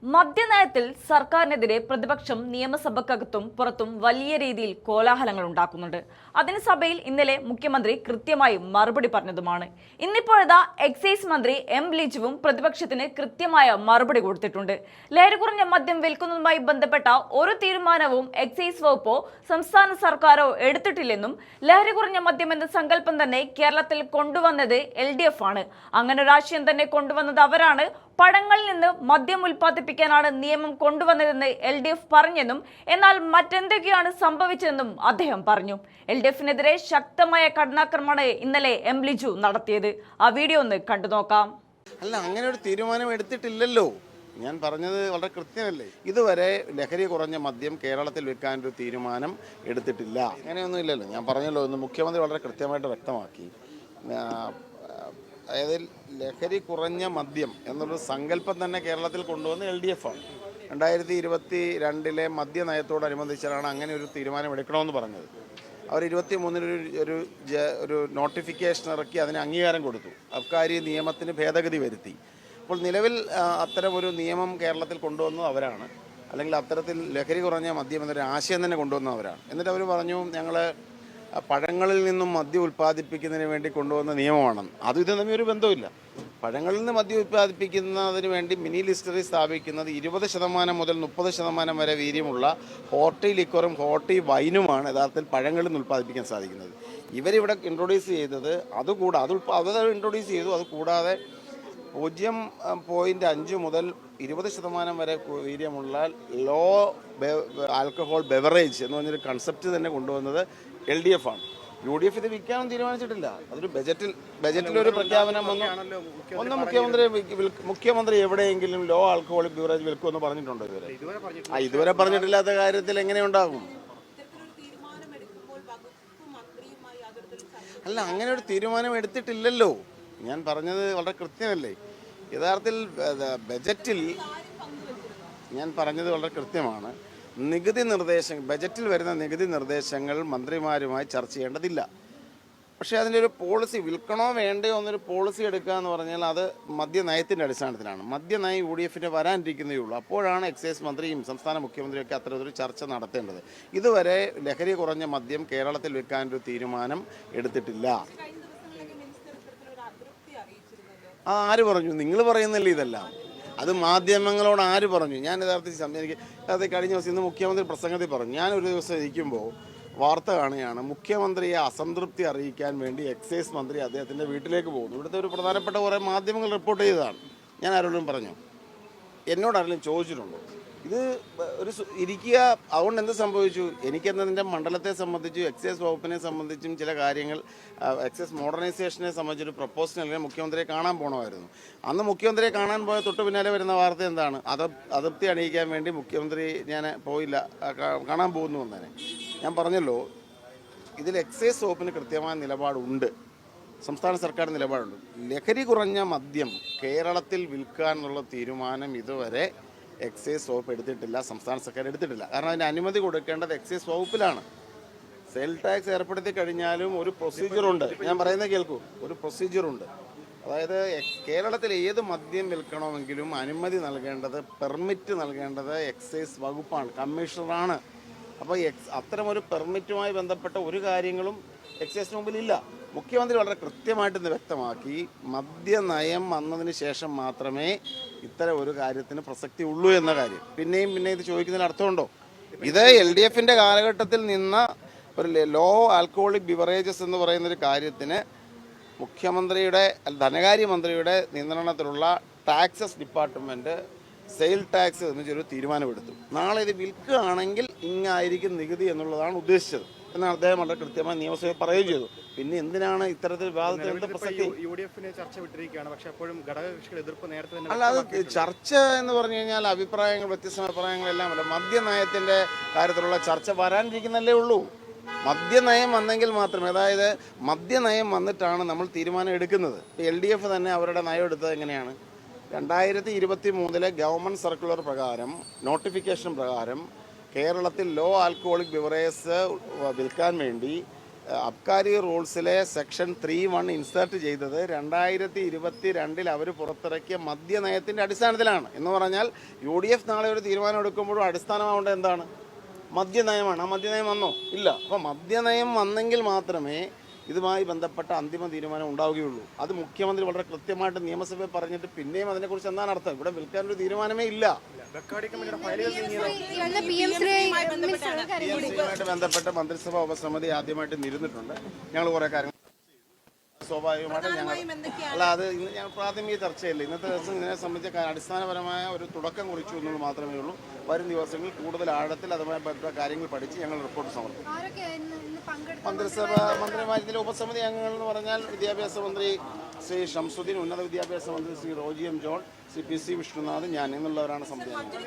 മദ്യനയത്തിൽ സർക്കാരിനെതിരെ പ്രതിപക്ഷം നിയമസഭക്കകത്തും പുറത്തും വലിയ രീതിയിൽ കോലാഹലങ്ങൾ ഉണ്ടാക്കുന്നുണ്ട്. അതിന് സഭയിൽ ഇന്നലെ മുഖ്യമന്ത്രി കൃത്യമായി മറുപടി പറഞ്ഞതുമാണ്. ഇന്നിപ്പോഴത്തെ എക്സൈസ് മന്ത്രി എം ലിജുവും പ്രതിപക്ഷത്തിന് കൃത്യമായ മറുപടി കൊടുത്തിട്ടുണ്ട്. ലഹരി കുറഞ്ഞ മദ്യം വിൽക്കുന്നതുമായി ബന്ധപ്പെട്ട ഒരു തീരുമാനവും എക്സൈസ് വകുപ്പോ സംസ്ഥാന സർക്കാരോ എടുത്തിട്ടില്ലെന്നും ലഹരി കുറഞ്ഞ മദ്യം എന്ന സങ്കല്പം തന്നെ കേരളത്തിൽ കൊണ്ടുവന്നത് LDF ആണ്. അങ്ങനെ ഒരു ആശയം തന്നെ കൊണ്ടുവന്നത് അവരാണ്. പഴങ്ങളിൽ നിന്ന് മദ്യം ഉൽപ്പാദിപ്പിക്കാനാണ് നിയമം കൊണ്ടുവന്നതെന്ന് LDF പറഞ്ഞെന്നും എന്നാൽ മറ്റെന്തൊക്കെയാണ് സംഭവിച്ചതെന്നും അദ്ദേഹം പറഞ്ഞു. LDFനെതിരെ ശക്തമായ കടന്നാക്രമണമാണ് ഇന്നലെ എം ലിജു നടത്തിയത്. ആ വീഡിയോ ഒന്ന് കണ്ടു നോക്കാം. അല്ല, അങ്ങനെ ഒരു തീരുമാനം എടുത്തിട്ടില്ലല്ലോ. ഞാൻ പറഞ്ഞത് വളരെ കൃത്യമല്ലേ. ഇതുവരെ ലഹരി കുറഞ്ഞ മദ്യം കേരളത്തിൽ വിൽക്കാനൊരു തീരുമാനം എടുത്തിട്ടില്ല. അങ്ങനെയൊന്നും ഇല്ലല്ലോ. ഞാൻ പറഞ്ഞല്ലോ, ഇന്ന് മുഖ്യമന്ത്രി വളരെ കൃത്യമായിട്ട് വ്യക്തമാക്കി. അതായത് ലഹരി കുറഞ്ഞ മദ്യം എന്നുള്ളൊരു സങ്കല്പം തന്നെ കേരളത്തിൽ കൊണ്ടുവന്ന് LDF ആണ്. 2022 മദ്യനയത്തോടനുബന്ധിച്ചാണ് അങ്ങനെ ഒരു തീരുമാനം എടുക്കണമെന്ന് പറഞ്ഞത്. അവർ 23 ഒരു നോട്ടിഫിക്കേഷൻ ഇറക്കി അതിന് അംഗീകാരം കൊടുത്തു. അബ്കാരി നിയമത്തിന് ഭേദഗതി വരുത്തി. അപ്പോൾ നിലവിൽ അത്തരം ഒരു നിയമം കേരളത്തിൽ കൊണ്ടുവന്നത് അവരാണ്. അല്ലെങ്കിൽ അത്തരത്തിൽ ലഹരി കുറഞ്ഞ മദ്യം എന്നൊരു ആശയം തന്നെ കൊണ്ടുവന്നവരാണ്. എന്നിട്ട് അവർ പറഞ്ഞു, ഞങ്ങൾ പഴങ്ങളിൽ നിന്നും മദ്യം ഉൽപ്പാദിപ്പിക്കുന്നതിന് വേണ്ടി കൊണ്ടുവന്ന നിയമമാണെന്ന്. അതും ഇത് തമ്മിൽ ഒരു ബന്ധമില്ല. പഴങ്ങളിൽ നിന്ന് മദ്യം ഉൽപ്പാദിപ്പിക്കുന്നതിന് വേണ്ടി മിനി ലിസ്റ്ററി സ്ഥാപിക്കുന്നത് 20% മുതൽ 30% വരെ വീര്യമുള്ള ഹോർട്ടി ലിക്വറും ഹോർട്ടി വൈനുമാണ് യഥാർത്ഥത്തിൽ പഴങ്ങളിൽ നിന്ന് ഉൽപ്പാദിപ്പിക്കാൻ സാധിക്കുന്നത്. ഇവരിവിടെ ഇൻട്രൊഡ്യൂസ് ചെയ്തത് അത് ഇൻട്രൊഡ്യൂസ് ചെയ്തു. അതുകൂടാതെ 0.5 മുതൽ 20% വരെ വീര്യമുള്ള ലോ ആൽക്കഹോൾ ബെവറേജ് എന്ന് പറഞ്ഞൊരു കൺസെപ്റ്റ് തന്നെ കൊണ്ടുവന്നത് LDF ആണ്. UDF ഇത് വിൽക്കാനും തീരുമാനിച്ചിട്ടില്ല. അതൊരു ബജറ്റിലൊരു പ്രഖ്യാപനം വന്നു. ഒന്ന് മുഖ്യമന്ത്രി എവിടെയെങ്കിലും ലോ ആൽക്കഹോളിക് ബിവറേജ് വിൽക്കുമെന്ന് പറഞ്ഞിട്ടുണ്ടോ ഇതുവരെ പറഞ്ഞിട്ടില്ലാത്ത കാര്യത്തിൽ എങ്ങനെയുണ്ടാകും? അല്ല, അങ്ങനെ ഒരു തീരുമാനം എടുത്തിട്ടില്ലല്ലോ. ഞാൻ പറഞ്ഞത് വളരെ കൃത്യമല്ലേ. യഥാർത്ഥത്തിൽ ബജറ്റിൽ ഞാൻ പറഞ്ഞത് വളരെ കൃത്യമാണ്. ബജറ്റിൽ വരുന്ന നികുതി നിർദ്ദേശങ്ങൾ മന്ത്രിമാരുമായി ചർച്ച ചെയ്യേണ്ടതില്ല. പക്ഷേ അതിൻ്റെ ഒരു പോളിസി, വിൽക്കണോ വേണ്ടയോ എന്നൊരു പോളിസി എടുക്കുക എന്ന് പറഞ്ഞാൽ അത് മദ്യനയത്തിൻ്റെ അടിസ്ഥാനത്തിലാണ്. മദ്യനയം UDFന് വരാനിരിക്കുന്നേ ഉള്ളൂ. അപ്പോഴാണ് എക്സൈസ് മന്ത്രിയും സംസ്ഥാന മുഖ്യമന്ത്രിയൊക്കെ അത്തരത്തിലൊരു ചർച്ച നടത്തേണ്ടത്. ഇതുവരെ ലഹരി കുറഞ്ഞ മദ്യം കേരളത്തിൽ വിൽക്കാനൊരു തീരുമാനം എടുത്തിട്ടില്ല. ആര് പറഞ്ഞു? നിങ്ങൾ പറയുന്നില്ല ഇതെല്ലാം. അത് മാധ്യമങ്ങളോട് ആര് പറഞ്ഞു? ഞാൻ യഥാർത്ഥത്തിൽ കഴിഞ്ഞ ദിവസം ഇന്ന് മുഖ്യമന്ത്രി പ്രസംഗത്തിൽ പറഞ്ഞു. ഞാനൊരു ദിവസം ഇരിക്കുമ്പോൾ വാർത്ത കാണുകയാണ്, മുഖ്യമന്ത്രിയെ അസംതൃപ്തി അറിയിക്കാൻ വേണ്ടി എക്സൈസ് മന്ത്രി അദ്ദേഹത്തിൻ്റെ വീട്ടിലേക്ക് പോകുന്നു. ഇവിടുത്തെ ഒരു പ്രധാനപ്പെട്ട കുറേ മാധ്യമങ്ങൾ റിപ്പോർട്ട് ചെയ്തതാണ്. ഞാൻ ആരോടും പറഞ്ഞു, എന്നോടാരെങ്കിലും ചോദിച്ചിട്ടുണ്ടോ ഇത് ഇരിക്കുക? അതുകൊണ്ട് എന്ത് സംഭവിച്ചു? എനിക്കെന്നതിൻ്റെ മണ്ഡലത്തെ സംബന്ധിച്ചും എക്സൈസ് വകുപ്പിനെ സംബന്ധിച്ചും ചില കാര്യങ്ങൾ, എക്സൈസ് മോഡേണൈസേഷനെ സംബന്ധിച്ചൊരു പ്രപ്പോസൽ നൽകാൻ മുഖ്യമന്ത്രിയെ കാണാൻ പോകണമായിരുന്നു. അന്ന് മുഖ്യമന്ത്രിയെ കാണാൻ പോയ തൊട്ട് പിന്നാലെ വരുന്ന വാർത്ത എന്താണ്? അതൃപ്തി അണിയിക്കാൻ വേണ്ടി മുഖ്യമന്ത്രി ഞാൻ പോയില്ല, കാണാൻ പോകുന്നു എന്നതിനെ ഞാൻ പറഞ്ഞല്ലോ. ഇതിൽ എക്സൈസ് വകുപ്പിന് കൃത്യമായ നിലപാടുണ്ട്, സംസ്ഥാന സർക്കാർ നിലപാടുണ്ട്. ലഹരി കുറഞ്ഞ മദ്യം കേരളത്തിൽ വിൽക്കുക എന്നുള്ള തീരുമാനം ഇതുവരെ എക്സൈസ് വകുപ്പ് എടുത്തിട്ടില്ല, സംസ്ഥാന സർക്കാർ എടുത്തിട്ടില്ല. കാരണം അതിന് അനുമതി കൊടുക്കേണ്ടത് എക്സൈസ് വകുപ്പിലാണ്. സെയിൽ ടാക്സ് ഏർപ്പെടുത്തി കഴിഞ്ഞാലും ഒരു പ്രൊസീജിയറുണ്ട്. ഞാൻ പറയുന്നത് കേൾക്കൂ, ഒരു പ്രൊസീജിയറുണ്ട്. അതായത് കേരളത്തിൽ ഏത് മദ്യം വിൽക്കണമെങ്കിലും അനുമതി നൽകേണ്ടത്, പെർമിറ്റ് നൽകേണ്ടത് എക്സൈസ് വകുപ്പാണ്, കമ്മീഷണറാണ്. അപ്പോൾ അത്തരമൊരു പെർമിറ്റുമായി ബന്ധപ്പെട്ട ഒരു കാര്യങ്ങളും എക്സൈസിന് മുമ്പിലില്ല. മുഖ്യമന്ത്രി വളരെ കൃത്യമായിട്ട് ഇന്ന് വ്യക്തമാക്കി, മദ്യനയം വന്നതിന് ശേഷം മാത്രമേ ഇത്തരം ഒരു കാര്യത്തിന് പ്രസക്തി ഉള്ളൂ എന്ന കാര്യം. പിന്നെയും ഇത് ചോദിക്കുന്നതിന് അർത്ഥമുണ്ടോ? ഇത് LDFൻ്റെ കാലഘട്ടത്തിൽ നിന്ന ഒരു ലോ ആൽക്കഹോളിക് ബിവറേജസ് എന്ന് പറയുന്നൊരു കാര്യത്തിന് മുഖ്യമന്ത്രിയുടെ ധനകാര്യമന്ത്രിയുടെ നിയന്ത്രണത്തിലുള്ള ടാക്സസ് ഡിപ്പാർട്ട്മെൻറ്റ് സെയിൽ ടാക്സ് എന്ന് ഒരു തീരുമാനമെടുത്തു. നാളെ ഇത് വിൽക്കുകയാണെങ്കിൽ ഇങ്ങായിരിക്കും നികുതി എന്നുള്ളതാണ് ഉദ്ദേശിച്ചത് എന്നാണ് അദ്ദേഹം വളരെ കൃത്യമായി നിയമസഭയിൽ പറയുകയും ചെയ്തു. പിന്നെ എന്തിനാണ് ഇത്തരത്തിൽ വിവാദത്തിൽ എന്ത് പ്രസക്തി? അല്ല, അത് ചർച്ച എന്ന് പറഞ്ഞു കഴിഞ്ഞാൽ വ്യത്യസ്ത അഭിപ്രായങ്ങളെല്ലാം അല്ല. മദ്യനയത്തിന്റെ കാര്യത്തിലുള്ള ചർച്ച വരാനിരിക്കുന്നല്ലേ ഉള്ളൂ. മദ്യനയം വന്നെങ്കിൽ മാത്രമേ, അതായത് മദ്യനയം വന്നിട്ടാണ് നമ്മൾ തീരുമാനം എടുക്കുന്നത്. LDF തന്നെ അവരുടെ നയം എടുത്തത് എങ്ങനെയാണ്? 2023 ഗവൺമെൻറ് സർക്കുലർ പ്രകാരം, നോട്ടിഫിക്കേഷൻ പ്രകാരം കേരളത്തിൽ ലോ ആൽക്കഹോളിക് ബിവറേജസ് വിൽക്കാൻ വേണ്ടി അബ്കാരി റൂൾസിലെ സെക്ഷൻ 3(1) ഇൻസേർട്ട് ചെയ്തത് 2022 അവർ പുറത്തിറക്കിയ മദ്യനയത്തിൻ്റെ അടിസ്ഥാനത്തിലാണ്. എന്ന് പറഞ്ഞാൽ UDF നാളെ ഒരു തീരുമാനം എടുക്കുമ്പോഴും അടിസ്ഥാനമാവേണ്ടത് എന്താണ്? മദ്യനയമാണ്. ആ മദ്യനയം വന്നോ? ഇല്ല. അപ്പോൾ മദ്യനയം വന്നെങ്കിൽ മാത്രമേ ഇതുമായി ബന്ധപ്പെട്ട അന്തിമ തീരുമാനം ഉണ്ടാവുകയുള്ളൂ. അത് മുഖ്യമന്ത്രി വളരെ കൃത്യമായിട്ട് നിയമസഭയിൽ പറഞ്ഞിട്ട് പിന്നെയും അതിനെക്കുറിച്ച് എന്താണ് അർത്ഥം? ഇവിടെ വിൽക്കാനൊരു തീരുമാനമേ ഇല്ല. ഇതുമായിട്ട് ബന്ധപ്പെട്ട് മന്ത്രിസഭാ ഉപസമിതി ആദ്യമായിട്ട് ഇരുന്നിട്ടുണ്ട്. ഞങ്ങൾ കുറേ കാര്യങ്ങൾ സ്വാഭാവികമായിട്ടും അല്ല, അത് ഇന്ന് ഞാൻ പ്രാഥമിക ചർച്ചയില്ല. ഇന്നത്തെ ദിവസം ഇതിനെ സംബന്ധിച്ച അടിസ്ഥാനപരമായ ഒരു തുടക്കം കുറിച്ചു എന്നുള്ളത് മാത്രമേ ഉള്ളൂ. വരും ദിവസങ്ങളിൽ കൂടുതൽ ആഴത്തിൽ അതുമായി ബന്ധപ്പെട്ട കാര്യങ്ങൾ പഠിച്ച് ഞങ്ങൾ റിപ്പോർട്ട് സമർപ്പിക്കും. മന്ത്രിമാരിലെ ഉപസമിതി അംഗങ്ങൾ എന്ന് പറഞ്ഞാൽ വിദ്യാഭ്യാസ മന്ത്രി ശ്രീ ഷംസുദ്ദീൻ, ഉന്നത വിദ്യാഭ്യാസ മന്ത്രി Shri Roji M John, Shri PC Vishnunath, ഞാൻ എന്നുള്ളവരാണ് സമിതി അംഗങ്ങൾ.